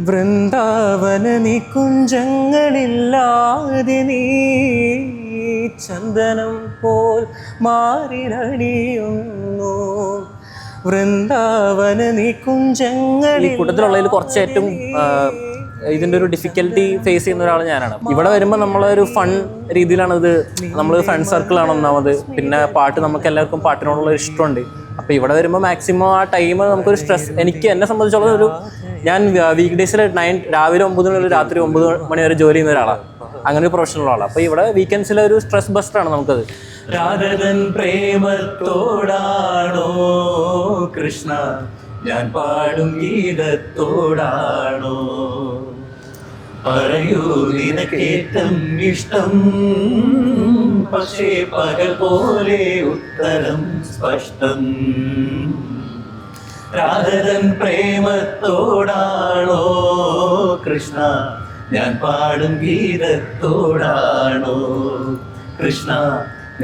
വൃന്ദാവന നികുഞ്ചങ്ങളില്ലാതെ നീ ചന്ദനം പോൽ മാറിരണിയുന്നു. വൃന്ദാവന നികുഞ്ചങ്ങളിൽ ഈ കൂട്ടത്തിലുള്ളതിൽ കുറച്ച് ഏറ്റവും ഇതിൻ്റെ ഒരു ഡിഫിക്കൽട്ടി ഫേസ് ചെയ്യുന്ന ഒരാൾ ഞാനാണ്. ഇവിടെ വരുമ്പോൾ നമ്മളൊരു ഫൺ രീതിയിലാണ് ഇത്. നമ്മൾ ഫ്രണ്ട് സർക്കിളാണ് ഒന്നാമത്. പിന്നെ പാട്ട്, നമുക്ക് എല്ലാവർക്കും പാട്ടിനോടുള്ള ഇഷ്ടമുണ്ട്. അപ്പോൾ ഇവിടെ വരുമ്പോൾ മാക്സിമം ആ ടൈം നമുക്കൊരു സ്ട്രെസ്, എന്നെ സംബന്ധിച്ചുള്ള ഒരു, ഞാൻ വീക്ക് ഡേയ്സിൽ രാവിലെ 9 മുതൽ രാത്രി 9 മണി വരെ ജോലി ചെയ്യുന്ന ഒരാളാണ്. അങ്ങനെ ഒരു പ്രൊഫഷണൽ ആളാണ്. അപ്പോൾ ഇവിടെ വീക്കെൻഡ്സിലെ ഒരു സ്ട്രെസ് ബസ്റ്ററാണ് നമുക്കത്. രാധതൻ പ്രേമത്തോടാണോ കൃഷ്ണ ഞാൻ പാടും ഗീതത്തോടാണോ, പറയൂ നിനക്കേറ്റം ഇഷ്ടം, പക്ഷേ പകൽ പോലെ ഉത്തരം സ്പഷ്ടം. രാധതൻ പ്രേമത്തോടാണോ കൃഷ്ണ ഞാൻ പാടും ഗീതത്തോടാണോ, കൃഷ്ണ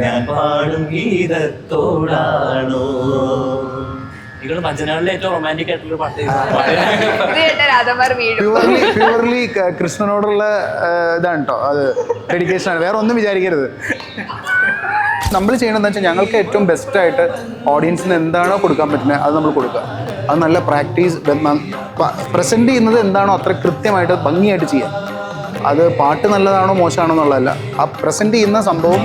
ഞാൻ പാടും ഗീതത്തോടാണോ. ഇവള് ഭജനകളിലെ ഏറ്റവും റൊമാൻറ്റിക് ആയിട്ടുള്ള പാട്ട്. പ്യൂർലി കൃഷ്ണനോടുള്ള ഇതാണ് കേട്ടോ, അത് ഡെഡിക്കേഷൻ ആണ്, വേറെ ഒന്നും വിചാരിക്കരുത്. നമ്മൾ ചെയ്യണമെന്ന് വെച്ചാൽ ഞങ്ങൾക്ക് ഏറ്റവും ബെസ്റ്റായിട്ട് ഓഡിയൻസിന് എന്താണോ കൊടുക്കാൻ പറ്റുന്നത് അത് നമ്മൾ കൊടുക്കുക. അത് നല്ല പ്രാക്ടീസ്, പ്രസൻറ്റ് ചെയ്യുന്നത് എന്താണോ അത്ര കൃത്യമായിട്ട് ഭംഗിയായിട്ട് ചെയ്യാം. അത് പാട്ട് നല്ലതാണോ മോശമാണോ എന്നുള്ളതല്ല, ആ പ്രസൻറ്റ് ചെയ്യുന്ന സംഭവം.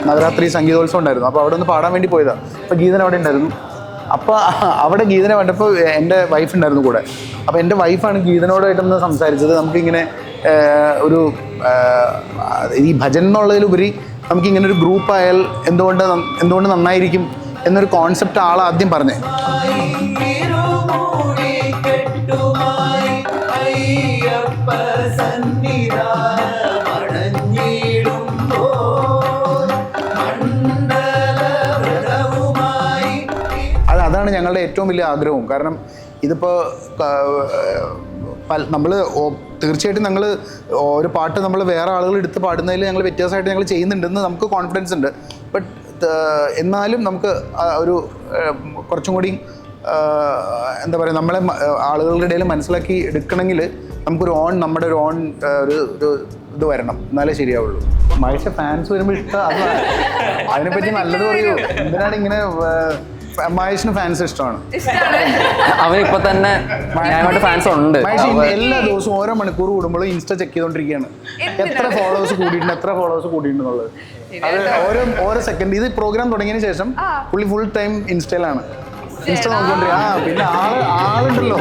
നവരാത്രി സംഗീതോത്സവം ഉണ്ടായിരുന്നു. അപ്പോൾ അവിടെ ഒന്ന് പാടാൻ വേണ്ടി പോയതാണ്. അപ്പോൾ ഗീതൻ അവിടെ ഉണ്ടായിരുന്നു. അപ്പോൾ അവിടെ ഗീതനെ കണ്ടപ്പോൾ എൻ്റെ വൈഫ് ഉണ്ടായിരുന്നു കൂടെ. അപ്പോൾ എൻ്റെ വൈഫാണ് ഗീതനോടായിട്ടൊന്ന് സംസാരിച്ചത്. നമുക്കിങ്ങനെ ഒരു ഈ ഭജൻ എന്നുള്ളതിലുപരി നമുക്കിങ്ങനെ ഒരു ഗ്രൂപ്പായാൽ എന്തുകൊണ്ട് നന്നായിരിക്കും എന്നൊരു കോൺസെപ്റ്റ് ആദ്യം പറഞ്ഞേ. അതാണ് ഞങ്ങളുടെ ഏറ്റവും വലിയ ആഗ്രഹവും. കാരണം ഇതിപ്പോൾ നമ്മൾ തീർച്ചയായിട്ടും ഞങ്ങൾ ഒരു പാട്ട് നമ്മൾ വേറെ ആളുകൾ എടുത്ത് പാടുന്നതിൽ ഞങ്ങൾ വ്യത്യാസമായിട്ട് ഞങ്ങൾ ചെയ്യുന്നുണ്ടെന്ന് നമുക്ക് കോൺഫിഡൻസ് ഉണ്ട്. ബട്ട് എന്നാലും നമുക്ക് ഒരു കുറച്ചും കൂടി എന്താ പറയുക, നമ്മളെ ആളുകളുടെ ഇടയിൽ മനസ്സിലാക്കി എടുക്കണമെങ്കിൽ നമ്മുടെ ഒരു ഓൺ ഒരു ഇത് വരണം, എന്നാലേ ശരിയാവുള്ളൂ. മഹേഷ് ഫാൻസ് വരുമ്പോൾ ഇഷ്ടം അതാണ്. അതിനെപ്പറ്റി നല്ലത് പറയൂ. എന്തിനാണ് ഇങ്ങനെ മഹേഷിന് ഫാൻസ് ഇഷ്ടമാണ്. അവൻ ഇപ്പൊ തന്നെ ഫാൻസ് ഉണ്ട്. മഹേഷ് എല്ലാ ദിവസവും ഓരോ മണിക്കൂർ കൂടുമ്പോഴും ഇൻസ്റ്റ ചെക്ക് ചെയ്തോണ്ടിരിക്കുകയാണ്, എത്ര ഫോളോവേഴ്സ് കൂടിയിട്ടുണ്ടെന്നുള്ളത്. അത് ഓരോ സെക്കൻഡ്. ഇത് പ്രോഗ്രാം തുടങ്ങിയതിന് ശേഷം പുള്ളി ഫുൾ ടൈം ഇൻസ്റ്റയിലാണ്. ഇൻസ്റ്റ നോക്കിക്കൊണ്ടിരിക്കുക. പിന്നെ ആളുണ്ടല്ലോ.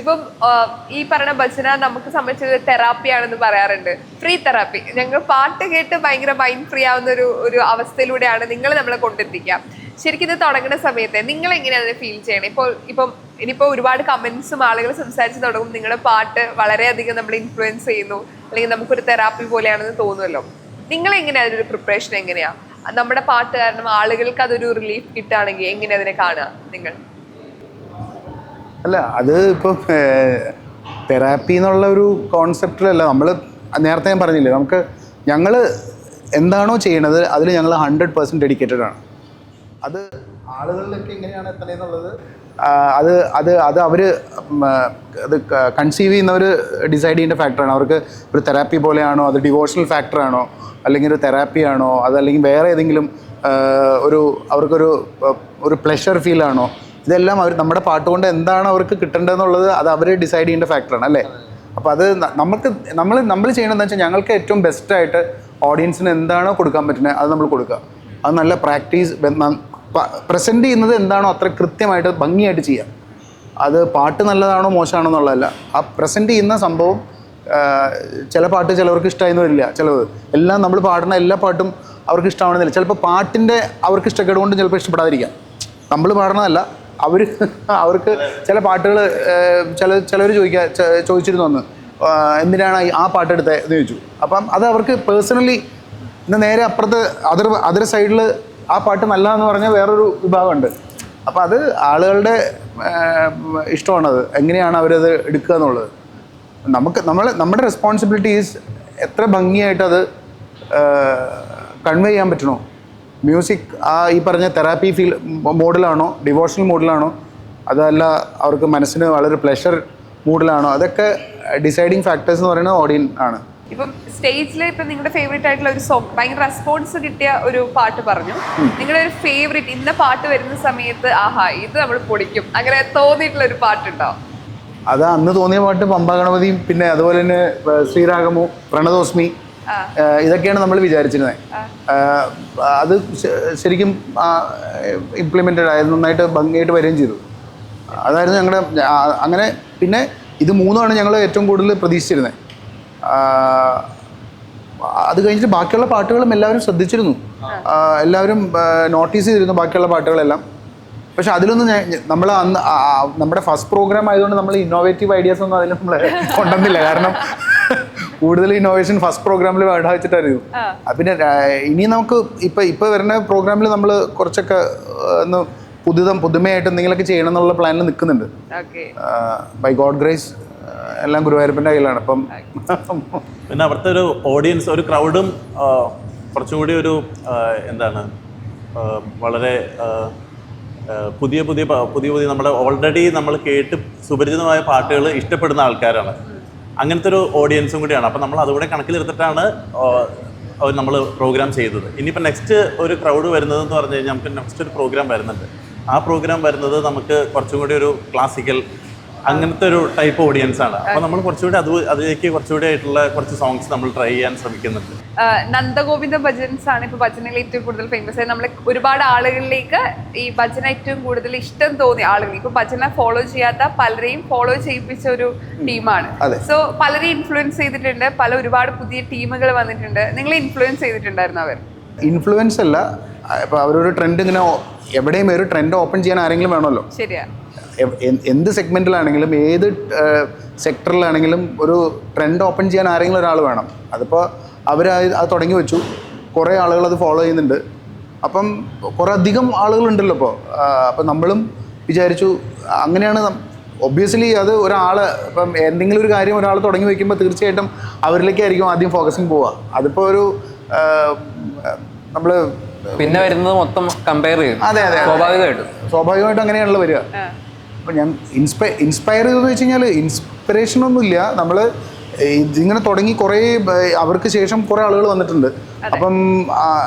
ഇപ്പം ഈ പറഞ്ഞ ഭജന നമുക്ക് സംബന്ധിച്ചത് തെറാപ്പിയാണെന്ന് പറയാറുണ്ട്, ഫ്രീ തെറാപ്പി. ഞങ്ങൾ പാട്ട് കേട്ട് ഭയങ്കര മൈൻഡ് ഫ്രീ ആവുന്ന ഒരു അവസ്ഥയിലൂടെയാണ് നിങ്ങൾ നമ്മളെ കൊണ്ടെത്തിക്കുക. ശരിക്കും ഇത് തുടങ്ങുന്ന സമയത്ത് നിങ്ങൾ എങ്ങനെയാണ് അതിനെ ഫീൽ ചെയ്യണേ? ഇനിയിപ്പോൾ ഒരുപാട് കമൻസും ആളുകൾ സംസാരിച്ച് തുടങ്ങും, നിങ്ങളുടെ പാട്ട് വളരെയധികം നമ്മളെ ഇൻഫ്ലുവൻസ് ചെയ്യുന്നു, അല്ലെങ്കിൽ നമുക്കൊരു തെറാപ്പി പോലെയാണെന്ന് തോന്നുമല്ലോ. നിങ്ങളെങ്ങനെയാണ് അതിനൊരു പ്രിപ്പറേഷൻ എങ്ങനെയാണ്? നമ്മുടെ പാട്ട് കാരണം ആളുകൾക്ക് അതൊരു റിലീഫ് കിട്ടുകയാണെങ്കിൽ എങ്ങനെ അതിനെ കാണുക നിങ്ങൾ? അല്ല, അത് ഇപ്പം തെറാപ്പി എന്നുള്ള ഒരു കോൺസെപ്റ്റിലല്ല. നമ്മൾ നേരത്തെ ഞാൻ പറഞ്ഞില്ലേ, ഞങ്ങൾ എന്താണോ ചെയ്യണത് അതിൽ ഞങ്ങൾ 100% ഡെഡിക്കേറ്റഡ് ആണ്. അത് ആളുകളിലൊക്കെ എങ്ങനെയാണ് എത്തണേന്നുള്ളത് അത് അത് അത് അവർ അത് കൺസീവ് ചെയ്യുന്നവർ ഡിസൈഡ് ചെയ്യേണ്ട ഫാക്ടറാണ്. അവർക്ക് ഒരു തെറാപ്പി പോലെയാണോ, അത് ഡിവോഷണൽ ഫാക്ടറാണോ, അല്ലെങ്കിൽ ഒരു തെറാപ്പിയാണോ, അതല്ലെങ്കിൽ വേറെ ഏതെങ്കിലും അവർക്കൊരു പ്ലഷർ ഫീലാണോ, ഇതെല്ലാം നമ്മുടെ പാട്ട് കൊണ്ട് എന്താണ് അവർക്ക് കിട്ടേണ്ടതെന്നുള്ളത് അത് അവർ ഡിസൈഡ് ചെയ്യേണ്ട ഫാക്ടറാണ് അല്ലേ. അപ്പോൾ അത് നമ്മൾ ചെയ്യണമെന്ന് വെച്ചാൽ ഞങ്ങൾക്ക് ഏറ്റവും ബെസ്റ്റായിട്ട് ഓഡിയൻസിന് എന്താണോ കൊടുക്കാൻ പറ്റുന്നത് അത് നമ്മൾ കൊടുക്കുക. അത് നല്ല പ്രാക്ടീസ് പ്രസൻറ്റ് ചെയ്യുന്നത് എന്താണോ അത്ര കൃത്യമായിട്ട് ഭംഗിയായിട്ട് ചെയ്യാം. അത് പാട്ട് നല്ലതാണോ മോശമാണോ എന്നുള്ളതല്ല, ആ പ്രസൻറ്റ് ചെയ്യുന്ന സംഭവം. ചില പാട്ട് ചിലവർക്ക് ഇഷ്ടമായെന്ന് വരില്ല, ചിലവ് എല്ലാം നമ്മൾ പാടുന്ന എല്ലാ പാട്ടും അവർക്ക് ഇഷ്ടമാണെന്നില്ല. ചിലപ്പോൾ പാട്ടിൻ്റെ അവർക്ക് ഇഷ്ടക്കേട് കൊണ്ട് ചിലപ്പോൾ ഇഷ്ടപ്പെടാതിരിക്കാം. നമ്മൾ പാടണതല്ല, അവർക്ക് ചില പാട്ടുകൾ ചിലവർ ചോദിച്ചിരുന്നു വന്ന് എന്തിനാണ് ആ പാട്ടെടുത്തത് എന്ന് ചോദിച്ചു. അപ്പം അത് അവർക്ക് പേഴ്സണലി നേരെ അപ്പുറത്ത് അതർ സൈഡിൽ ആ പാട്ട് നല്ലതെന്ന് പറഞ്ഞാൽ വേറൊരു വിഭാഗമുണ്ട്. അപ്പോൾ അത് ആളുകളുടെ ഇഷ്ടമാണത്, എങ്ങനെയാണ് അവരത് എടുക്കുക എന്നുള്ളത്. നമ്മുടെ റെസ്പോൺസിബിലിറ്റി ഈസ് എത്ര ഭംഗിയായിട്ടത് കൺവേ ചെയ്യാൻ പറ്റണോ. മ്യൂസിക് ഈ പറഞ്ഞ തെറാപ്പി മോഡിലാണോ, ഡിവോഷണൽ മോഡിലാണോ, അതല്ല അവർക്ക് മനസ്സിന് വളരെ പ്ലഷർ മൂഡിലാണോ, അതൊക്കെ ഡിസൈഡിങ് ഫാക്ടേഴ്സ് എന്ന് പറയുന്നത് ഓഡിയൻസ് ആണ്. ഇപ്പം സ്റ്റേജിൽ ഇപ്പം നിങ്ങളുടെ ഫേവറേറ്റ് ആയിട്ടുള്ള ഒരു സോങ്, ഭയങ്കര റെസ്പോൺസ് കിട്ടിയ ഒരു പാട്ട് പറഞ്ഞു. നിങ്ങളുടെ ഒരു ഫേവറേറ്റ് ഇന്ന പാട്ട് വരുന്ന സമയത്ത് ആഹാ ഇത് നമ്മൾ പൊടിക്കും അങ്ങനെ തോന്നിയിട്ടുള്ള ഒരു പാട്ടുണ്ടോ? അത് അന്ന് തോന്നിയ പാട്ട് പമ്പാ ഗണപതിയും പിന്നെ അതുപോലെ തന്നെ ശ്രീരാഗമോ, പ്രണതോസ്മി, ഇതൊക്കെയാണ് നമ്മൾ വിചാരിച്ചിരുന്നത്. അത് ശരിക്കും ഇംപ്ലിമെൻറ്റഡ് ആയത്, നന്നായിട്ട് ഭംഗിയായിട്ട് വരികയും ചെയ്തു. അതായിരുന്നു ഞങ്ങളുടെ അങ്ങനെ. പിന്നെ ഇത് മൂന്നുമാണ് ഞങ്ങൾ ഏറ്റവും കൂടുതൽ പ്രതീക്ഷിച്ചിരുന്നത്. അത് കഴിഞ്ഞിട്ട് ബാക്കിയുള്ള പാട്ടുകളും എല്ലാവരും ശ്രദ്ധിച്ചിരുന്നു, എല്ലാവരും നോട്ടീസ് ചെയ്തിരുന്നു ബാക്കിയുള്ള പാട്ടുകളെല്ലാം. പക്ഷെ അതിലൊന്നും നമ്മൾ അന്ന് നമ്മുടെ ഫസ്റ്റ് പ്രോഗ്രാം ആയതുകൊണ്ട് നമ്മൾ ഇന്നോവേറ്റീവ് ഐഡിയാസ് ഒന്നും അതിൽ നമ്മൾ കൊണ്ടുവന്നില്ല. കാരണം കൂടുതൽ ഇന്നോവേഷൻ ഫസ്റ്റ് പ്രോഗ്രാമിൽ വേണ്ട വെച്ചിട്ടായിരുന്നു. പിന്നെ ഇനി നമുക്ക് ഇപ്പം വരുന്ന പ്രോഗ്രാമിൽ നമ്മൾ കുറച്ചൊക്കെ ഒന്ന് പുതുമയായിട്ട് എന്തെങ്കിലുമൊക്കെ ചെയ്യണം എന്നുള്ള പ്ലാനിൽ നിൽക്കുന്നുണ്ട്. ബൈ ഗോഡ് ഗ്രേസ് എല്ലാം ഗുരുവായൂരപ്പൻ്റെ കയ്യിലാണ്. അപ്പം പിന്നെ അവിടുത്തെ ഒരു ഓഡിയൻസ്, ഒരു ക്രൗഡും കുറച്ചും കൂടി ഒരു എന്താണ് വളരെ പുതിയ നമ്മുടെ ഓൾറെഡി നമ്മൾ കേട്ട് സുപരിചിതമായ പാട്ടുകൾ ഇഷ്ടപ്പെടുന്ന ആൾക്കാരാണ്. അങ്ങനത്തെ ഒരു ഓഡിയൻസും കൂടിയാണ്. അപ്പോൾ നമ്മൾ അതുകൂടെ കണക്കിലെടുത്തിട്ടാണ് നമ്മൾ പ്രോഗ്രാം ചെയ്തത്. ഇനിയിപ്പോൾ നെക്സ്റ്റ് ഒരു ക്രൗഡ് വരുന്നതെന്ന് പറഞ്ഞു കഴിഞ്ഞാൽ നമുക്ക് നെക്സ്റ്റ് ഒരു പ്രോഗ്രാം വരുന്നുണ്ട്. ആ പ്രോഗ്രാം വരുന്നത് നമുക്ക് കുറച്ചും കൂടി ഒരു ക്ലാസിക്കൽ അങ്ങനത്തെ ഒരു ടൈപ്പ് ഓഡിയൻസ് ആണ്. അപ്പോൾ നമ്മൾ കുറച്ചുകൂടി അതിലേക്ക് കുറച്ചുകൂടി ആയിട്ടുള്ള കുറച്ച് സോങ്സ് നമ്മൾ ട്രൈ ചെയ്യാൻ ശ്രമിക്കുന്നുണ്ട്. നന്ദഗോവിന്ദ ഭജൻസ് ആണ് ഇപ്പോൾ ഭജനയിൽ ഏറ്റവും കൂടുതൽ ഫേമസ് ആയി. നമ്മൾ ഒരുപാട് ആളുകളിലേക്ക് ഈ ഭജന ഏറ്റവും കൂടുതൽ ഇഷ്ടം തോന്നിയ ആളുകൾ, ഇപ്പോൾ ഭജന ഫോളോ ചെയ്യാത്ത പലരെയും ഫോളോ ചെയ്യിപ്പിച്ച ഒരു ടീമാണ്. സോ പലരെയും ഇൻഫ്ലുവൻസ് ചെയ്തിട്ടുണ്ട്, ഒരുപാട് പുതിയ ടീമുകൾ വന്നിട്ടുണ്ട്. നിങ്ങളെ ഇൻഫ്ലുവൻസ് ചെയ്തിട്ടുണ്ടായിരുന്നു അവർ? ഇൻഫ്ലുവൻസ് അല്ല, ഇപ്പോൾ അവരൊരു ട്രെൻഡ് ഇങ്ങനെ എവിടെയും ഒരു ട്രെൻഡ് ഓപ്പൺ ചെയ്യാൻ ആരെങ്കിലും വേണമല്ലോ. ശരിയാ. എന്ത് സെഗ്മെൻറ്റിലാണെങ്കിലും ഏത് സെക്ടറിലാണെങ്കിലും ഒരു ട്രെൻഡ് ഓപ്പൺ ചെയ്യാൻ ആരെങ്കിലും ഒരാൾ വേണം. അതിപ്പോൾ അവർ അത് തുടങ്ങി വെച്ചു, കുറേ ആളുകൾ അത് ഫോളോ ചെയ്യുന്നുണ്ട്. അപ്പം കുറേ അധികം ആളുകളുണ്ടല്ലോ ഇപ്പോൾ. അപ്പം നമ്മളും വിചാരിച്ചു അങ്ങനെയാണ്. ഒബ്വിയസ്ലി അത് ഇപ്പം എന്തെങ്കിലും ഒരു കാര്യം ഒരാൾ തുടങ്ങി വയ്ക്കുമ്പോൾ തീർച്ചയായിട്ടും അവരിലേക്കായിരിക്കും ആദ്യം ഫോക്കസിങ് പോവുക. അതിപ്പോൾ ഒരു നമ്മൾ പിന്നെ വരുന്നത് മൊത്തം കമ്പയർ ചെയ്യും. അതെ, സ്വാഭാവികമായിട്ടും അങ്ങനെയാണല്ലോ വരിക. അപ്പം ഞാൻ ഇൻസ്പയർ ചെയ്തെന്ന് വെച്ച് കഴിഞ്ഞാൽ ഇൻസ്പിറേഷനൊന്നുമില്ല. നമ്മൾ ഇതിങ്ങനെ തുടങ്ങി കുറേ അവർക്ക് ശേഷം കുറേ ആളുകൾ വന്നിട്ടുണ്ട്. അപ്പം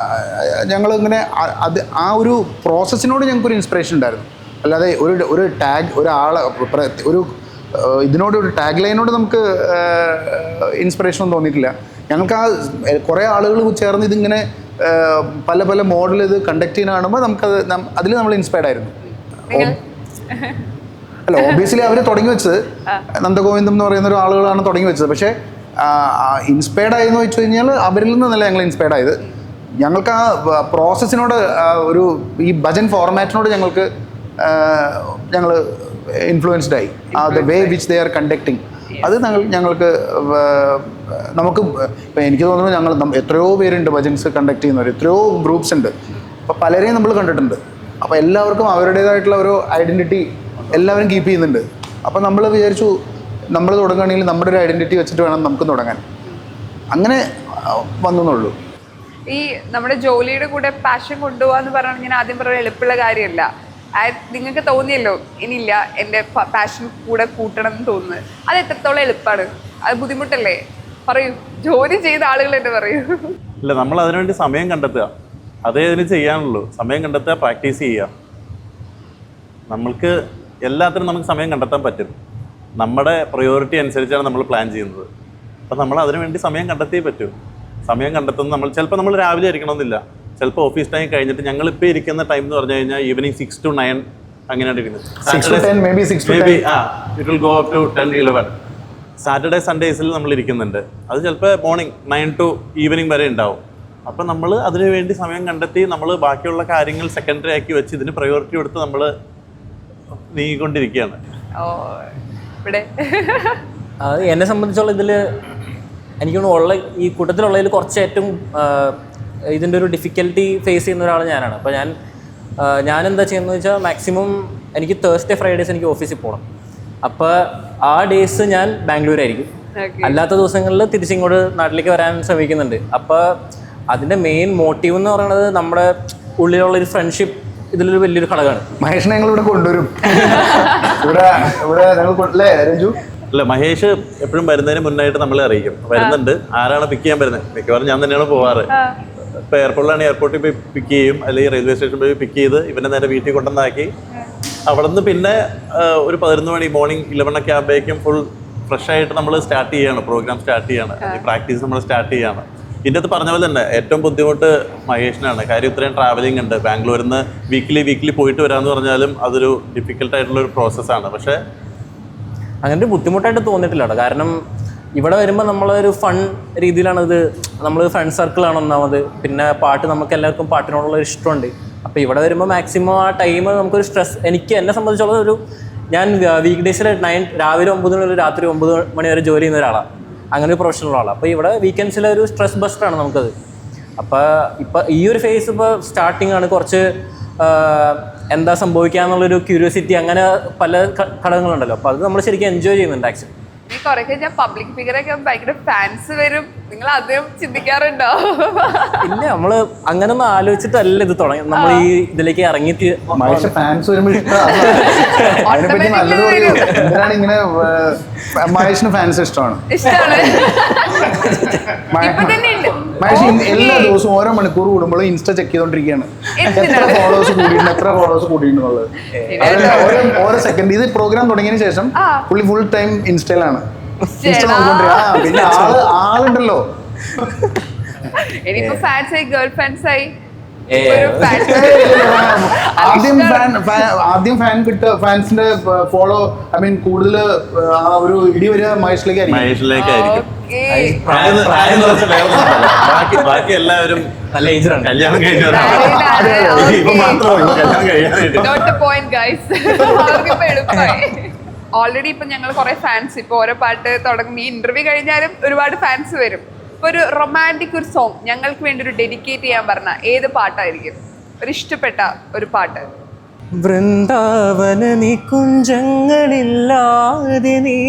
ഞങ്ങളിങ്ങനെ ആ ഒരു പ്രോസസ്സിനോട് ഞങ്ങൾക്കൊരു ഇൻസ്പിറേഷൻ ഉണ്ടായിരുന്നു. അല്ലാതെ ഒരു ടാഗ് ഇതിനോട് ഒരു ടാഗ് ലൈനോട് നമുക്ക് ഇൻസ്പിറേഷനൊന്നും തോന്നിയിട്ടില്ല. ഞങ്ങൾക്ക് കുറേ ആളുകൾ ചേർന്ന് ഇതിങ്ങനെ പല മോഡൽ ഇത് കണ്ടക്ട് ചെയ്യുന്ന കാണുമ്പോൾ നമുക്കത് അതിൽ നമ്മൾ ഇൻസ്പയർഡ് ആയിരുന്നു. അല്ല, ഒബ്വിയസ്ലി അവർ തുടങ്ങി വെച്ചത് നന്ദഗോവിന്ദം എന്ന് പറയുന്ന ഒരു ആളുകളാണ് തുടങ്ങി വെച്ചത്. പക്ഷേ ഇൻസ്പയർഡ് ആയെന്ന് വെച്ച് കഴിഞ്ഞാൽ അവരിൽ നിന്നല്ല ഞങ്ങൾ ഇൻസ്പയർഡ് ആയത്. ഞങ്ങൾക്ക് ആ പ്രോസസ്സിനോട് ഈ ഭജൻ ഫോർമാറ്റിനോട് ഞങ്ങൾ ഇൻഫ്ലുവൻസ്ഡ് ആയി. The way which they are conducting അത് ഞങ്ങൾക്ക് നമുക്ക് ഇപ്പം എനിക്ക് തോന്നുന്നു എത്രയോ പേരുണ്ട് ഭജൻസ് കണ്ടക്ട് ചെയ്യുന്നവർ, എത്രയോ ഗ്രൂപ്പ്സ് ഉണ്ട്. അപ്പോൾ പലരെയും നമ്മൾ കണ്ടിട്ടുണ്ട്. അപ്പോൾ എല്ലാവർക്കും അവരുടേതായിട്ടുള്ള ഒരു ഐഡൻറ്റിറ്റി എല്ലാവരും കീപ്പ് ചെയ്യുന്നുണ്ട്. അപ്പോൾ നമ്മൾ വിചാരിച്ചു നമ്മൾ തുടങ്ങുകയാണെങ്കിൽ നമ്മുടെ ഒരു ഐഡൻറ്റിറ്റി വെച്ചിട്ട് വേണം നമുക്ക് തുടങ്ങാൻ. അങ്ങനെ വന്നെന്നുള്ളൂ. ഈ നമ്മുടെ ജോലിയുടെ കൂടെ പാഷൻ കൊണ്ടുപോകാന്ന് പറഞ്ഞാൽ ഞാൻ ആദ്യം പറഞ്ഞ എളുപ്പമുള്ള കാര്യമല്ല. നിങ്ങൾക്ക് തോന്നിയല്ലോ ഇനിയില്ല എൻ്റെ പാഷൻ കൂടെ കൂട്ടണം എന്ന് തോന്നുന്നത്, അത് എത്രത്തോളം എളുപ്പമാണ്? അത് ബുദ്ധിമുട്ടല്ലേ? പറയൂ, ജോലി ചെയ്ത ആളുകൾ തന്നെ പറയൂ. ഇല്ല, നമ്മൾ അതിനുവേണ്ടി സമയം കണ്ടെത്തുക, അതേ ഇതിന് ചെയ്യാനുള്ളൂ. സമയം കണ്ടെത്തുക, പ്രാക്ടീസ് ചെയ്യുക. നമ്മൾക്ക് എല്ലാത്തിനും നമുക്ക് സമയം കണ്ടെത്താൻ പറ്റും. നമ്മുടെ പ്രയോറിറ്റി അനുസരിച്ചാണ് നമ്മൾ പ്ലാൻ ചെയ്യുന്നത്. അപ്പം നമ്മൾ അതിനു വേണ്ടി സമയം കണ്ടെത്തിയേ പറ്റൂ. സമയം കണ്ടെത്തുന്നത് ചിലപ്പോൾ നമ്മൾ രാവിലെ ഇരിക്കണമെന്നില്ല, ചിലപ്പോൾ ഓഫീസ് ടൈം കഴിഞ്ഞിട്ട് ഞങ്ങളിപ്പോൾ ഇരിക്കുന്ന ടൈം എന്ന് പറഞ്ഞു കഴിഞ്ഞാൽ ഈവനിങ് 6 to 9 അങ്ങനെയാണ് ഇരിക്കുന്നത്. It will go up to 10-11. Saturday സൺഡേസിൽ നമ്മൾ ഇരിക്കുന്നുണ്ട്. അത് ചിലപ്പോൾ മോർണിംഗ് 9 to ഈവനിങ് വരെ ഉണ്ടാവും. അപ്പം നമ്മൾ അതിനു വേണ്ടി സമയം കണ്ടെത്തി നമ്മൾ ബാക്കിയുള്ള കാര്യങ്ങൾ സെക്കൻഡറി ആക്കി വെച്ച് ഇതിന് പ്രയോറിറ്റി കൊടുത്ത് നമ്മൾ നീങ്ങിക്കൊണ്ടിരിക്കുകയാണ്. അത് എന്നെ സംബന്ധിച്ചുള്ള ഇതിൽ എനിക്കൊന്ന് ഈ കൂട്ടത്തിലുള്ളതിൽ കുറച്ച് ഏറ്റവും ഇതിൻ്റെ ഒരു ഡിഫിക്കൽട്ടി ഫേസ് ചെയ്യുന്ന ഒരാൾ ഞാനാണ്. അപ്പോൾ ഞാനെന്താ ചെയ്യുന്നത് വെച്ചാൽ മാക്സിമം എനിക്ക് തേഴ്സ്ഡേ ഫ്രൈഡേസ് എനിക്ക് ഓഫീസിൽ പോകണം. അപ്പോൾ ആ ഡേയ്സ് ഞാൻ ബാംഗ്ലൂരായിരിക്കും. അല്ലാത്ത ദിവസങ്ങളിൽ തിരിച്ചിങ്ങോട്ട് നാട്ടിലേക്ക് വരാൻ ശ്രമിക്കുന്നുണ്ട്. അപ്പോൾ അതിൻ്റെ മെയിൻ മോട്ടീവ് എന്ന് പറയുന്നത് നമ്മുടെ ഉള്ളിലുള്ളൊരു ഫ്രണ്ട്ഷിപ്പ് ഇതിലൊരു വലിയൊരു ഘടകമാണ്. മഹേഷിനെ ഞങ്ങൾ ഇവിടെ കൊണ്ടുവരും. രഞ്ജു അല്ല, മഹേഷ് എപ്പോഴും വരുന്നതിന് മുന്നായിട്ട് നമ്മളെ അറിയിക്കും, വരുന്നുണ്ട്, ആരാണ് പിക്ക് ചെയ്യാൻ വരുന്നത്. മിക്കവാറും ഞാൻ തന്നെയാണ് പോവാറ്. ഇപ്പോൾ എയർപോർട്ടിലാണെങ്കിൽ എയർപോർട്ടിൽ പോയി പിക്ക് ചെയ്യും, അല്ലെങ്കിൽ റെയിൽവേ സ്റ്റേഷനിൽ പോയി പിക്ക് ചെയ്ത് ഇവനെ നേരെ വീട്ടിൽ കൊണ്ടുവന്നാക്കി അവിടെ നിന്ന് പിന്നെ ഒരു 11 മണി മോർണിംഗ് 11 ഒക്കെ ആകുമ്പോഴേക്കും ഫുൾ ഫ്രഷ് ആയിട്ട് നമ്മൾ സ്റ്റാർട്ട് ചെയ്യാണ്, പ്രോഗ്രാം സ്റ്റാർട്ട് ചെയ്യാണ്, ഈ പ്രാക്ടീസ് നമ്മൾ സ്റ്റാർട്ട് ചെയ്യാണ്. ഇതിൻ്റെ അത് പറഞ്ഞ പോലെ തന്നെ ഏറ്റവും ബുദ്ധിമുട്ട് മഹേഷിനാണ്. കാര്യം ഇത്രയും ട്രാവലിംഗ് ഉണ്ട്. ബാംഗ്ലൂരിൽ നിന്ന് വീക്കിലി പോയിട്ട് വരാമെന്ന് പറഞ്ഞാലും അതൊരു ഡിഫിക്കൽട്ടായിട്ടുള്ളൊരു പ്രോസസ്സാണ്. പക്ഷേ അങ്ങനെ ഒരു ബുദ്ധിമുട്ടായിട്ട് തോന്നിയിട്ടില്ല കേട്ടോ. കാരണം ഇവിടെ വരുമ്പോൾ നമ്മളൊരു ഫൺ രീതിയിലാണ് ഇത്. നമ്മൾ ഫ്രണ്ട് സർക്കിളാണ് ഒന്നാമത്. പിന്നെ പാട്ട്, നമുക്ക് എല്ലാവർക്കും പാട്ടിനോടുള്ളൊരു ഇഷ്ടമുണ്ട്. അപ്പോൾ ഇവിടെ വരുമ്പോൾ മാക്സിമം ആ ടൈം നമുക്കൊരു സ്ട്രെസ്, എന്നെ സംബന്ധിച്ചുള്ള ഞാൻ വീക്ക് ഡേയ്സിൽ രാവിലെ 9 മണി മുതൽ രാത്രി 9 മണി വരെ ജോലി ചെയ്യുന്ന ഒരാളാണ്. അങ്ങനെ ഒരു പ്രൊഫഷണൽ ആളാണ്. അപ്പോൾ ഇവിടെ വീക്കെൻഡ്സിലെ ഒരു സ്ട്രെസ് ബസ്റ്ററാണ് നമുക്കത്. അപ്പോൾ ഈ ഒരു ഫേസ് ഇപ്പോൾ സ്റ്റാർട്ടിംഗ് ആണ്. കുറച്ച് എന്താ സംഭവിക്കുക എന്നുള്ളൊരു ക്യൂരിയോസിറ്റി, അങ്ങനെ പല ഘടകങ്ങളുണ്ടല്ലോ. അപ്പോൾ അത് നമ്മൾ ശരിക്കും എൻജോയ് ചെയ്യുന്നുണ്ട് ആക്ച്വലി. ഈ കുറെ കഴിഞ്ഞാൽ പബ്ലിക് ഫിഗറൊക്കെ ഭയങ്കര ഫാൻസ് വരും. നിങ്ങൾ അധികം ചിന്തിക്കാറുണ്ടോ? ഇല്ല, നമ്മള് അങ്ങനെ ഒന്നും ആലോചിച്ചിട്ടല്ല ഇത് തുടങ്ങി. നമ്മൾ ഈ ഇതിലേക്ക് ഇറങ്ങി ഫാൻസ് വരുമ്പോൾ അതിനെപ്പറ്റി നല്ലത് പറയൂ. എന്തിനാണ് ഇങ്ങനെ മഹേഷിന് ഫാൻസ് ഇഷ്ടമാണ്. മഹേഷ് എല്ലാ ദിവസവും ഓരോ മണിക്കൂർ കൂടുമ്പോഴും ഇൻസ്റ്റ ചെക്ക് ചെയ്തോണ്ടിരിക്കുകയാണ്. എത്ര ഫോളോവേഴ്സ് കൂടിയിട്ടുണ്ടെന്നുള്ളത്. ഓരോ സെക്കൻഡ് ഇത് പ്രോഗ്രാം തുടങ്ങിയതിന് ശേഷം പുള്ളി ഫുൾ ടൈം ഇൻസ്റ്റയിലാണ്. ഇൻസ്റ്റ നോക്കിക്കൊണ്ടിരിക്കുക. പിന്നെ ആളുണ്ടല്ലോ. എനിക്കിപ്പോ ഫാൻസ് ആയി, ഗേൾ ഫാൻസ് ആയി. ആദ്യം ഫാൻസിന്റെ ഫോളോ കൂടുതൽ ആ ഒരു ഇടി വരിക മഹേഷിലേക്കായിരിക്കും. ബാക്കി എല്ലാവരും നല്ല ഏജാണ്, കല്യാണം കഴിഞ്ഞവരാണ്. ഓൾറെഡി ഇപ്പൊ ഞങ്ങൾ കുറെ ഫാൻസ്, ഇപ്പൊ ഓരോ പാട്ട് തുടങ്ങും, ഈ ഇന്റർവ്യൂ കഴിഞ്ഞാലും ഒരുപാട് ഫാൻസ് വരും. ഇപ്പൊ ഒരു റൊമാൻറ്റിക് ഒരു സോങ് ഞങ്ങൾക്ക് വേണ്ടി ഒരു ഡെഡിക്കേറ്റ് ചെയ്യാൻ പറഞ്ഞ ഏത് പാട്ടായിരിക്കും? ഒരു ഇഷ്ടപ്പെട്ട ഒരു പാട്ട്. വൃന്ദാവന നികുഞ്ചങ്ങളില്ലാതെ നീ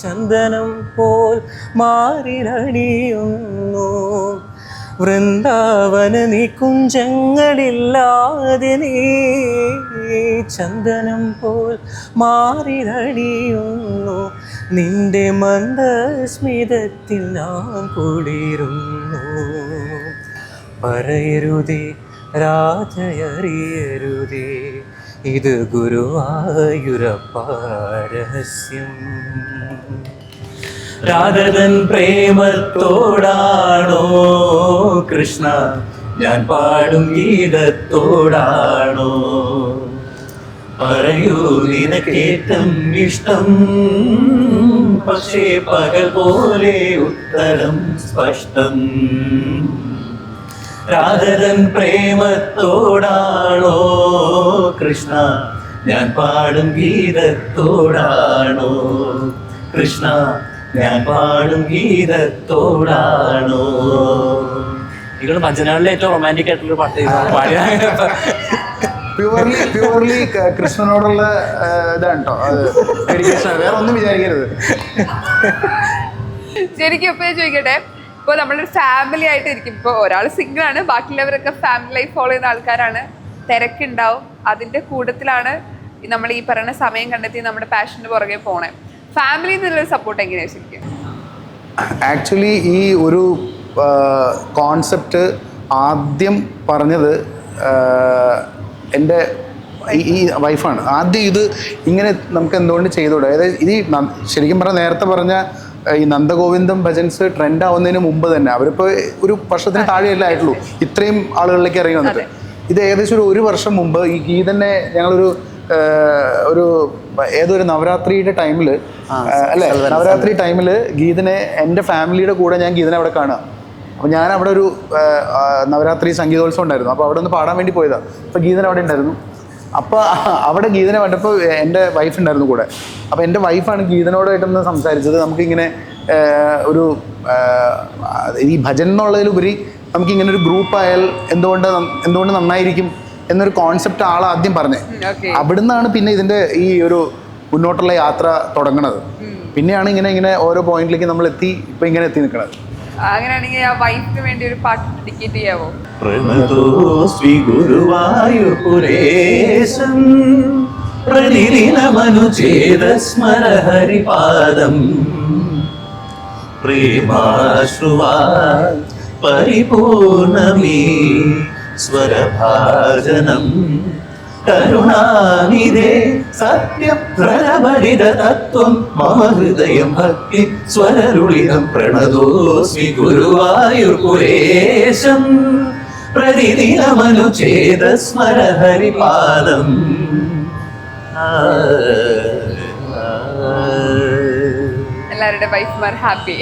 ചന്ദനം പോൽ മാറിലണിയുന്നു. വൃന്ദാവന നികുഞ്ചങ്ങളില്ലാതെ നീ ചന്ദനം പോൽ മാറിലണിയുന്നു. നിന്റെ മന്ദസ്മിതത്തിൽ ഞാൻ കുളിരുന്നു. പറയരുതേ രാധയറിയരുതേ, ഇത് ഗുരുവായൂരപ്പ രഹസ്യം. രാധതൻ പ്രേമത്തോടാണോ കൃഷ്ണ ഞാൻ പാടും ഗീതത്തോടാണോ? പറയൂ നിനക്കേറ്റം ഇഷ്ടം, പക്ഷേ പകൽ പോലെ ഉത്തരം സ്പഷ്ടം. രാധതൻ പ്രേമത്തോടാണോ കൃഷ്ണ ഞാൻ പാടും ഗീതത്തോടാണോ? കൃഷ്ണ ഞാൻ പാടും ഗീതത്തോടാണോ? നിങ്ങൾ ഭജനകളിലെ ഏറ്റവും റൊമാൻറ്റിക് ആയിട്ടുള്ള പാട്ട് പാടിയ പ്യൂർലി കൃഷ്ണനോടുള്ള ഇതാണ് കേട്ടോ. അത് വേറെ ഒന്നും വിചാരിക്കരുത്. ശരിക്കും ഇപ്പൊ ചോദിക്കട്ടെ, ഇപ്പോൾ നമ്മളൊരു ഫാമിലി ആയിട്ട് ഇരിക്കും. ഇപ്പോൾ ഒരാൾ സിംഗിൾ ആണ്, ബാക്കിയുള്ളവരൊക്കെ ഫാമിലി ലൈഫ് ഫോളോ ചെയ്യുന്ന ആൾക്കാരാണ്. തിരക്കുണ്ടാവും, അതിൻ്റെ കൂട്ടത്തിലാണ് നമ്മൾ ഈ പറയുന്ന സമയം കണ്ടെത്തി നമ്മുടെ പാഷന് പുറകെ പോണേ. ഫാമിലിയിൽ നിന്നുള്ളൊരു സപ്പോർട്ട് എങ്ങനെയാണ് ശരിക്കും? ആക്ച്വലി ഈ ഒരു കോൺസെപ്റ്റ് ആദ്യം പറഞ്ഞത് എൻ്റെ ഈ വൈഫാണ്. ആദ്യം ഇത് ഇങ്ങനെ നമുക്ക് എന്തുകൊണ്ട് ചെയ്തുകൂടെ, അതായത് ഇത് ശരിക്കും പറഞ്ഞാൽ നേരത്തെ പറഞ്ഞ ഈ നന്ദഗോവിന്ദം ഭജൻസ് ട്രെൻഡ് ആവുന്നതിന് മുമ്പ് തന്നെ അവരിപ്പോൾ ഒരു വർഷത്തിന് താഴെയല്ലേ ആയിട്ടുള്ളൂ ഇത്രയും ആളുകളിലേക്ക് ഇറങ്ങി വന്നിട്ട്. ഇത് ഏകദേശം ഒരു വർഷം മുമ്പ് ഈ ഗീതന്നെ ഞങ്ങളൊരു ഏതൊരു നവരാത്രിയുടെ ടൈമിൽ അല്ലേ, നവരാത്രി ടൈമിൽ ഗീതനെ എൻ്റെ ഫാമിലിയുടെ കൂടെ ഞാൻ ഗീതനെ അവിടെ കാണുക. അപ്പോൾ ഞാൻ അവിടെ ഒരു നവരാത്രി സംഗീതോത്സവം ഉണ്ടായിരുന്നു. അപ്പോൾ അവിടെ ഒന്ന് പാടാൻ വേണ്ടി പോയതാണ്. അപ്പോൾ ഗീതൻ അവിടെ ഉണ്ടായിരുന്നു. അപ്പോൾ അവിടെ ഗീതനെ കണ്ടപ്പോൾ എൻ്റെ വൈഫ് ഉണ്ടായിരുന്നു കൂടെ. അപ്പോൾ എൻ്റെ വൈഫാണ് ഗീതനോടായിട്ടൊന്ന് സംസാരിച്ചത്. നമുക്കിങ്ങനെ ഒരു ഈ ഭജൻ എന്നുള്ളതിലുപരി നമുക്കിങ്ങനെ ഒരു ഗ്രൂപ്പായാൽ എന്തുകൊണ്ട് നന്നായിരിക്കും എന്നൊരു കോൺസെപ്റ്റ് ആദ്യം പറഞ്ഞേ. അവിടുന്നാണ് പിന്നെ ഇതിൻ്റെ ഈ ഒരു മുന്നോട്ടുള്ള യാത്ര തുടങ്ങണത്. പിന്നെയാണ് ഇങ്ങനെ ഓരോ പോയിന്റിലേക്ക് നമ്മൾ ഇപ്പം ഇങ്ങനെ എത്തി നിൽക്കുന്നത്. അങ്ങനെയാണെങ്കിൽ ആ വൈഫിന് വേണ്ടി ഒരു പാട്ട് ഡെഡിക്കേറ്റ് ചെയ്യാവോ? പ്രണതോസ്മി ഗുരുവായൂർപുരേശം പ്രതിദിനമനുചേതസ്മര ഹരിപാദം പ്രേമാശ്രുവാ പരിപൂർണമീ സ്വരഭാജനം കരുണാനിധേ സത്യപ്രലഭരിത തത്വം മമ ഹൃദയം ഭക്തി സ്വരരുളിതം പ്രണതോസ്മി ഗുരുവായൂർപുരേശം പ്രതിദിനമനുചേതസ്മര ഹരിപാദം. എല്ലാവരുടെ വൈഫ്മാർ ഹാപ്പി.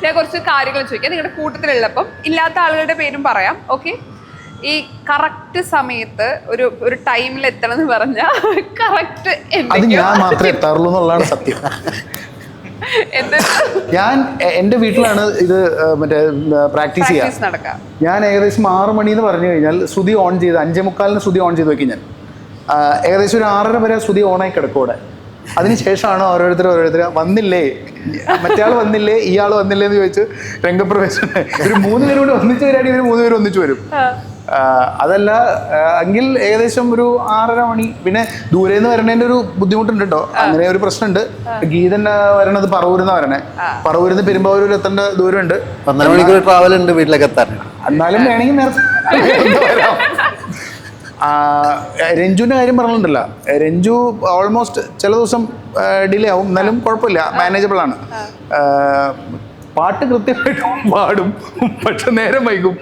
ഞാൻ കുറച്ച് കാര്യങ്ങൾ ചോദിക്കാം. നിങ്ങളുടെ കൂട്ടത്തിലുള്ളപ്പം ഇല്ലാത്ത ആളുകളുടെ പേരും പറയാം. ഓക്കെ, ഈ കറക്റ്റ് സമയത്ത് ഒരു ടൈമിൽ എത്തണം എന്ന് പറഞ്ഞാൽ കറക്റ്റ് അത് ഞാൻ മാത്രമേ എത്താറുള്ളൂ എന്നുള്ളതാണ് സത്യം. ഞാൻ എൻ്റെ വീട്ടിലാണ് ഇത് മറ്റേ പ്രാക്ടീസ് ചെയ്യാം. ഞാൻ ഏകദേശം 6 മണി എന്ന് പറഞ്ഞു കഴിഞ്ഞാൽ ശ്രുതി ഓൺ ചെയ്ത് 5:45 ശ്രുതി ഓൺ ചെയ്ത് വെക്കും. ഞാൻ ഏകദേശം ഒരു 6:30 വരെ ശ്രുതി ഓണായി കിടക്കും അവിടെ. അതിനുശേഷമാണ് ഓരോരുത്തർ വന്നില്ലേ, മറ്റേ വന്നില്ലേ, ഇയാൾ വന്നില്ലേ എന്ന് ചോദിച്ച് രംഗപ്രവേശനം. ഒരു 3 പേരും കൂടി ഒന്നിച്ച് വരികയാണെങ്കിൽ ഇവർ 3 പേരും ഒന്നിച്ച് വരും. അതല്ല എങ്കിൽ ഏകദേശം ഒരു 6:30 മണി. പിന്നെ ദൂരെ നിന്ന് വരണതിൻ്റെ ഒരു ബുദ്ധിമുട്ടുണ്ട് കേട്ടോ, അങ്ങനെ ഒരു പ്രശ്നമുണ്ട്. ഗീതൻ വരണത് പറവൂരിൽ നിന്ന് വരണേ. പറവൂരിൽ നിന്ന് പെരുമ്പാവൂർ എത്തേണ്ട ദൂരമുണ്ട്. 12 മണിക്കൂർ ട്രാവൽ ഉണ്ട് വീട്ടിലേക്ക് എത്താൻ. എന്നാലും വേണമെങ്കിൽ നേരത്തെ വരാം. രഞ്ജുവിൻ്റെ കാര്യം പറഞ്ഞിട്ടുണ്ടല്ലോ, രഞ്ജു ഓൾമോസ്റ്റ് ചില ദിവസം ഡിലേ ആവും, എന്നാലും കുഴപ്പമില്ല, മാനേജബിൾ ആണ്. പാട്ട് കൃത്യമായിട്ട് പാടും, പക്ഷെ നേരം വൈകും.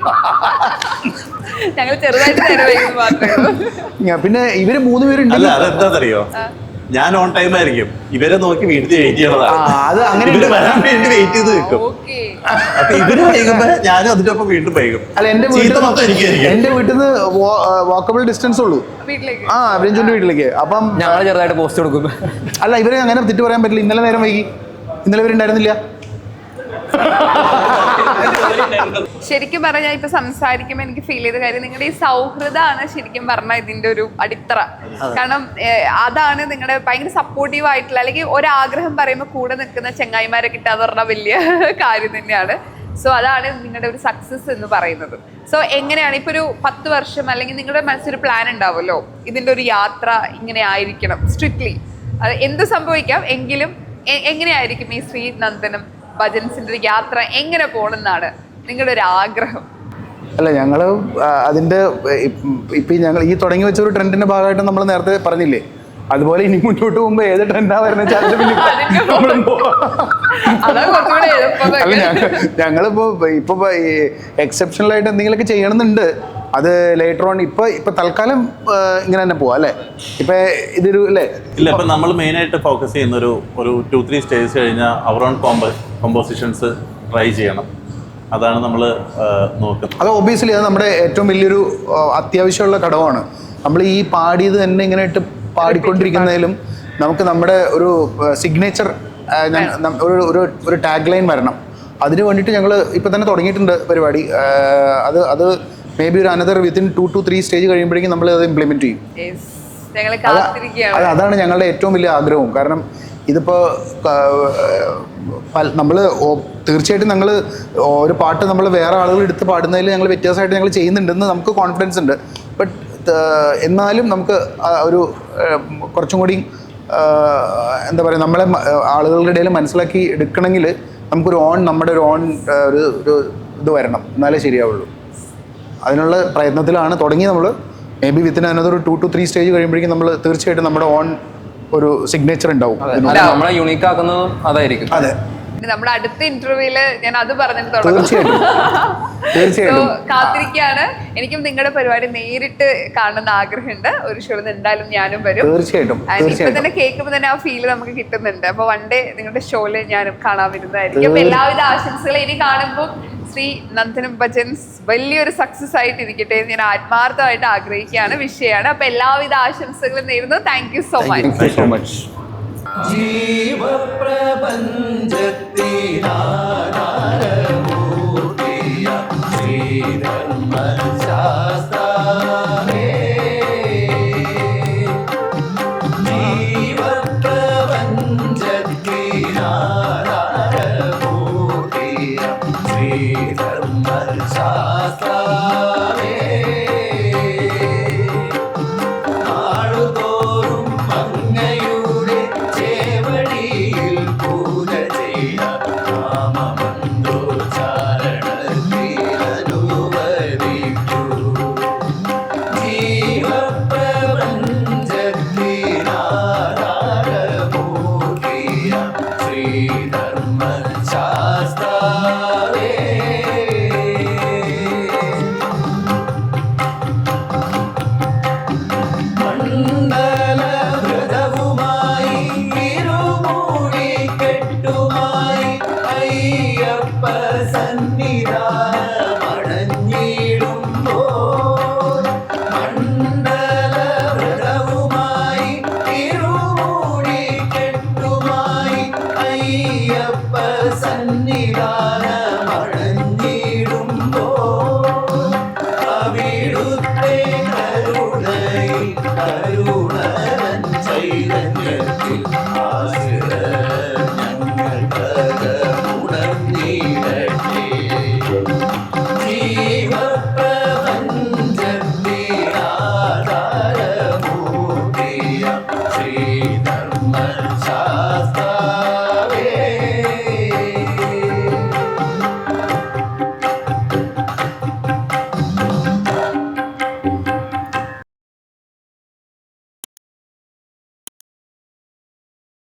ഞങ്ങൾ ചെറുതായിട്ട് നേരം വൈകും മാത്രമേ. പിന്നെ ഇവര് 3 പേരുണ്ട്. അതെന്താണെന്നറിയോ, ഞാൻ ഓൺ ടൈം ആയിരിക്കും, ഇവരെ നോക്കി വീട്ടിൽ വെയിറ്റ് ചെയ്യണതാണ്. അത് അങ്ങനെ വരാൻ വേണ്ടി വെയിറ്റ് ചെയ്ത് നിൽക്കും. അപ്പൊ ഇവര് വൈകുമ്പോ ഞാനും അതിന്റെ ഒപ്പം വീണ്ടും വൈകും. അല്ല, എന്റെ വീട്ടിൽ നിന്ന് വാക്കബിൾ ഡിസ്റ്റൻസ് ഉള്ളൂ രഞ്ജുവിന്റെ വീട്ടിലേക്ക്. അപ്പം ഞങ്ങൾ ചെറുതായിട്ട് പോസ്റ്റ് കൊടുക്കും. അല്ല, ഇവരെ അങ്ങനെ തെറ്റ് പറയാൻ പറ്റില്ല. ഇന്നലെ നേരം വൈകി, ഇന്നലെ ഇവരുണ്ടായിരുന്നില്ല. ശരിക്കും പറഞ്ഞാൽ ഇപ്പൊ സംസാരിക്കുമ്പോൾ എനിക്ക് ഫീൽ ചെയ്ത കാര്യം, നിങ്ങളുടെ ഈ സൗഹൃദമാണ് ശരിക്കും പറഞ്ഞാൽ ഇതിന്റെ ഒരു അടിത്തറ. കാരണം അതാണ് നിങ്ങളുടെ ഭയങ്കര സപ്പോർട്ടീവ് ആയിട്ടുള്ള, അല്ലെങ്കിൽ ഒരാഗ്രഹം പറയുമ്പോൾ കൂടെ നിൽക്കുന്ന ചെങ്ങായിമാരെ കിട്ടാന്ന് പറഞ്ഞാൽ വലിയ കാര്യം തന്നെയാണ്. സോ അതാണ് നിങ്ങളുടെ ഒരു സക്സസ് എന്ന് പറയുന്നത്. സോ എങ്ങനെയാണ് ഇപ്പൊ ഒരു 10 വർഷം അല്ലെങ്കിൽ നിങ്ങളുടെ മനസ്സിലൊരു പ്ലാൻ ഉണ്ടാവുമല്ലോ, ഇതിന്റെ ഒരു യാത്ര ഇങ്ങനെ ആയിരിക്കണം സ്ട്രിക്ട്ലി, അത് എന്ത് സംഭവിക്കാം എങ്കിലും എങ്ങനെയായിരിക്കും ഈ ശ്രീനന്ദനം ഭജൻസിന്റെ ഒരു യാത്ര എങ്ങനെ പോകണമെന്നാണ് നിങ്ങളുടെ ഒരു ആഗ്രഹം? അല്ല, ഞങ്ങള് അതിന്റെ ഇപ്പൊ ഞങ്ങൾ ഈ തുടങ്ങി വെച്ച ഒരു ട്രെൻഡിന്റെ ഭാഗമായിട്ട് നമ്മൾ നേരത്തെ പറഞ്ഞില്ലേ, അതുപോലെ ഇനി മുന്നോട്ട് പോകുമ്പോ ഏത് ട്രെൻഡാ വരുന്നത് അല്ല, ഞങ്ങളിപ്പോ എക്സെപ്ഷണൽ ആയിട്ട് എന്തെങ്കിലുമൊക്കെ ചെയ്യണമെന്നുണ്ട്. അത് ലേറ്റർ ഓൺ. ഇപ്പൊ തൽക്കാലം ഇങ്ങനെ തന്നെ പോവാ അല്ലേ. ഇപ്പൊ ഇതൊരു അല്ലേ ഇല്ല, ഇപ്പൊ നമ്മൾ മെയിൻ ആയിട്ട് ഫോക്കസ് ചെയ്യുന്ന ഒരു 2-3 സ്റ്റേജ് കഴിഞ്ഞാൽ അവർ ഓൺ കോമ്പോസിഷൻസ് ട്രൈ ചെയ്യണം. അതാണ് നമ്മൾ നോക്കുന്നത്. അത് ഒബിയസ്ലി അത് നമ്മുടെ ഏറ്റവും വലിയൊരു അത്യാവശ്യമുള്ള ഘടകമാണ്. നമ്മൾ ഈ പാടിയത് തന്നെ ഇങ്ങനെ ഇട്ട് പാടിക്കൊണ്ടിരിക്കുന്നതിലും നമുക്ക് നമ്മുടെ ഒരു സിഗ്നേച്ചർ ഒരു ടാഗ് ലൈൻ വരണം. അതിന് വേണ്ടിയിട്ട് ഞങ്ങൾ ഇപ്പം തന്നെ തുടങ്ങിയിട്ടുണ്ട് പരിപാടി. അത് മേ ബി ഒരു അനദർ വിത്തിൻ 2 to 3 സ്റ്റേജ് കഴിയുമ്പോഴേക്കും നമ്മൾ അത് ഇംപ്ലിമെന്റ് ചെയ്യും. അതാണ് ഞങ്ങളുടെ ഏറ്റവും വലിയ ആഗ്രഹവും. കാരണം ഇതിപ്പോൾ നമ്മൾ തീർച്ചയായിട്ടും ഞങ്ങൾ ഒരു പാട്ട് നമ്മൾ വേറെ ആളുകൾ എടുത്ത് പാടുന്നതിൽ ഞങ്ങൾ വ്യത്യാസമായിട്ട് ഞങ്ങൾ ചെയ്യുന്നുണ്ടെന്ന് നമുക്ക് കോൺഫിഡൻസ് ഉണ്ട്. ബട്ട് എന്നാലും നമുക്ക് ഒരു കുറച്ചും കൂടി എന്താ പറയുക, നമ്മളെ ആളുകളുടെ ഇടയിൽ മനസ്സിലാക്കി എടുക്കണമെങ്കിൽ നമുക്കൊരു നമ്മുടെ ഒരു ഇത് വരണം, എന്നാലേ ശരിയാവുള്ളൂ. അതിനുള്ള പ്രയത്നത്തിലാണ് തുടങ്ങി നമ്മൾ. May be within another 2 to 3 stage കഴിയുമ്പോഴേക്കും നമ്മൾ തീർച്ചയായിട്ടും നമ്മുടെ ഒരു സിഗ്നേച്ചർ ഉണ്ടാവും. നമ്മളെ യുണീക്ക് ആക്കുന്നതും അതായിരിക്കും. അതെ, നമ്മുടെ അടുത്ത ഇന്റർവ്യൂല് ഞാൻ അത് പറഞ്ഞിട്ട് തുടങ്ങും. തീർച്ചയായിട്ടും കാത്തിരിക്കുകയാണ്. എനിക്കും നിങ്ങളുടെ പരിപാടി നേരിട്ട് കാണുന്ന ആഗ്രഹമുണ്ട്. ഒരു ഷോയിൽ എന്തായാലും ഞാനും വരും. തീർച്ചയായിട്ടും ഇപ്പൊ തന്നെ കേൾക്കുമ്പോൾ തന്നെ ആ ഫീല് നമുക്ക് കിട്ടുന്നുണ്ട്. അപ്പൊ വൺ ഡേ നിങ്ങളുടെ ഷോയില് ഞാനും കാണാൻ വരുന്നതായിരിക്കും. അപ്പൊ എല്ലാവിധ ആശംസകളും. ഇനി കാണുമ്പോൾ ശ്രീ നന്ദനം ഭജൻസ് വലിയൊരു സക്സസ് ആയിട്ട് ഇരിക്കട്ടെ എന്ന് ഞാൻ ആത്മാർത്ഥമായിട്ട് ആഗ്രഹിക്കുകയാണ്, വിഷയമാണ്. അപ്പൊ എല്ലാവിധ ആശംസകളും നേരുന്നു. Thank you so much. Thank you so much. സന്നിധാനമണഞ്ഞിടുമ്പോൾ